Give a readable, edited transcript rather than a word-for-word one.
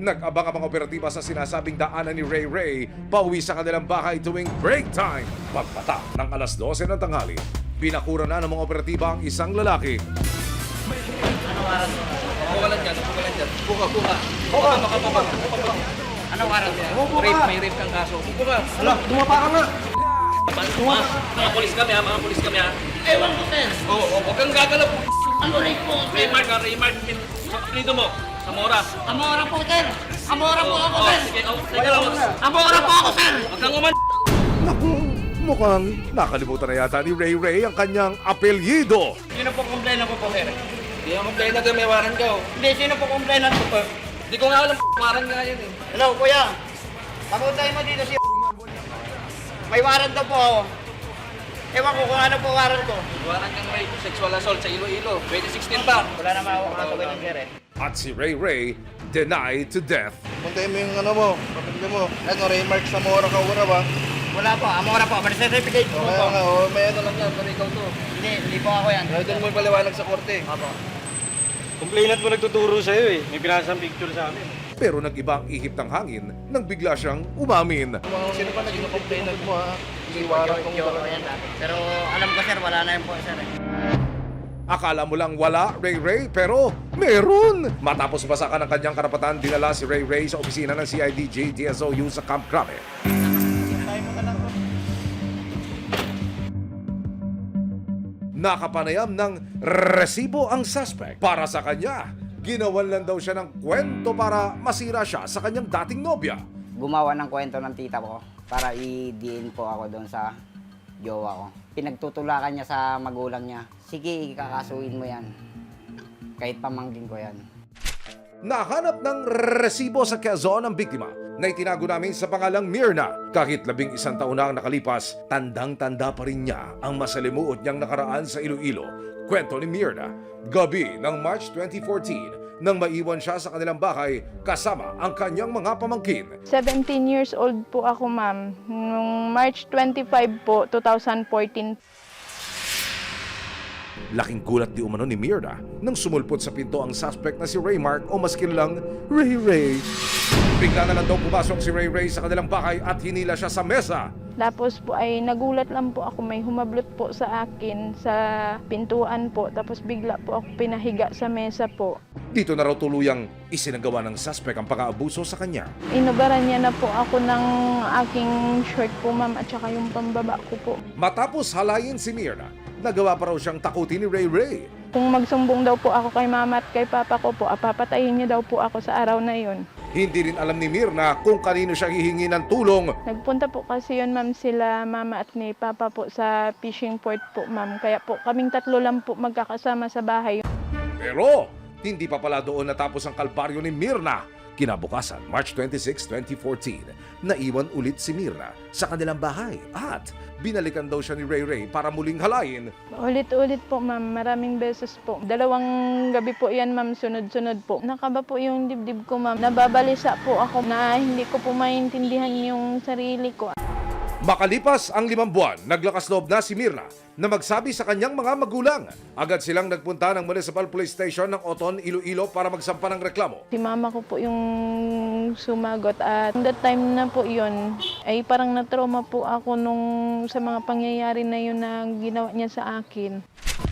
Nag-abang ang mga operatiba sa sinasabing daanan ni Ray Ray pauwi sa kanilang bahay tuwing break time. Pagpata ng alas 12 ng tanghali, binakura na ng mga operatiba ang isang lalaki. Anong araw mo? Pukalan dyan, pukalan dyan. Puka. Puka. Anong araw niya? Rape, may rape kang kaso. Puka. Ala, tumapa ka nga! Mga polis kami ha, Ewan ko, sir. Oo, huwag kang gagalaw. Ano rin po, sir? Raymark ha, Raymark. Apelido mo, Zamora. Amora po, sir. Amora po ako, sir. Sige, teka lang. Amora po ako, sir. Huwag kang uman. Naku, mukhang nakalimutan na yata ni Ray Ray ang kanyang apelyido. Sino po complain po, sir? Hindi ako complain na may waran ka. Hindi, sino po complain po, sir? Hindi ko nga alam, waran nga yun eh. Hello, kuya. Papuntahin mo dito si... May warrant daw po ako. Ewan ko kung ano po warrant ko. Waran kang rape, sexual assault sa Iloilo. 2016 pa. Wala naman ako kakagawin ng sir eh. At si Ray Ray denied to death. Puntayin mo yung ano mo, papili mo. Ano, Raymark Zamora ka ura ba? Wala po, Amora po. May certificate po Kaya po. nga, may ano lang yan, pero ikaw to. Hindi po ako yan. Kaya doon mo paliwanag sa korte. Opo. Complainant mo nagtuturo sa'yo eh. May pinasang picture sa amin. Pero nag-iba ang ihip ng hangin nang bigla siyang umamin. Sino pa naging complainant mo ha? Hindi warang kong Yung yan dati. Pero alam ko sir, wala na yun po sir eh. Akala mo lang wala, Ray Ray, pero meron! Matapos basakan ng kanyang karapatan, dinala si Ray Ray sa opisina ng CIDJ DSOU sa Camp Crame. Nakapanayam ng resibo ang suspect. Para sa kanya, ginawan lang daw siya ng kwento para masira siya sa kanyang dating nobya. Gumawa ng kwento ng tita ko para i-diin po ako doon sa jowa ko. Pinagtutulakan niya sa magulang niya. Sige, ikakasuin mo yan. Kahit pamangkin ko yan. Nahanap ng resibo sa Quezon ang biktima na itinago namin sa pangalang Mirna. Kahit 11 taon na ang nakalipas, tandang-tanda pa rin niya ang masalimuot niyang nakaraan sa Iloilo. Kwento ni Mirna, gabi ng March 2014 nang maiwan siya sa kanilang bahay kasama ang kanyang mga pamangkin. 17 years old po ako, ma'am. Noong March 25 po, 2014. Laking gulat di umano ni Mirna nang sumulpot sa pinto ang suspect na si Raymark o mas kilalang Ray Ray. Bigla na lang daw pumasok si Ray Ray sa kanilang bahay at hinila siya sa mesa. Tapos po ay nagulat lang po ako, may humablot po sa akin sa pintuan po. Tapos bigla po ako pinahiga sa mesa po. Dito na raw tuluyang isinagawa ng suspect ang pang-aabuso sa kanya. Inubaran niya na po ako ng aking short po, ma'am, at saka yung pambaba ko po. Matapos halayin si Mirna, nagawa pa raw siyang takutin ni Ray Ray. Kung magsumbong daw po ako kay mama at kay papa ko po, papatayin niya daw po ako sa araw na yun. Hindi rin alam ni Mirna kung kanino siya hihingi ng tulong. Nagpunta po kasi yun, ma'am, sila mama at ni papa po sa fishing port po, ma'am. Kaya po kaming tatlo lang po magkakasama sa bahay. Pero hindi pa pala doon natapos ang kalbaryo ni Mirna. Kinabukasan, March 26, 2014, naiwan ulit si Mirna sa kanilang bahay at binalikan daw siya ni Ray Ray para muling halayin. Ulit-ulit po, ma'am. Maraming beses po. 2 gabi po yan, ma'am. Sunod-sunod po. Nakaba po yung dibdib ko, ma'am. Nababalisa po ako na hindi ko po maintindihan yung sarili ko. Makalipas ang 5 buwan, naglakas loob na si Mirna na magsabi sa kanyang mga magulang. Agad silang nagpunta ng Municipal Police Station ng Oton, Iloilo para magsampa ng reklamo. Si mama ko po yung sumagot at that time na po yun, ay parang na-trauma po ako sa mga pangyayari na yun na ginawa niya sa akin.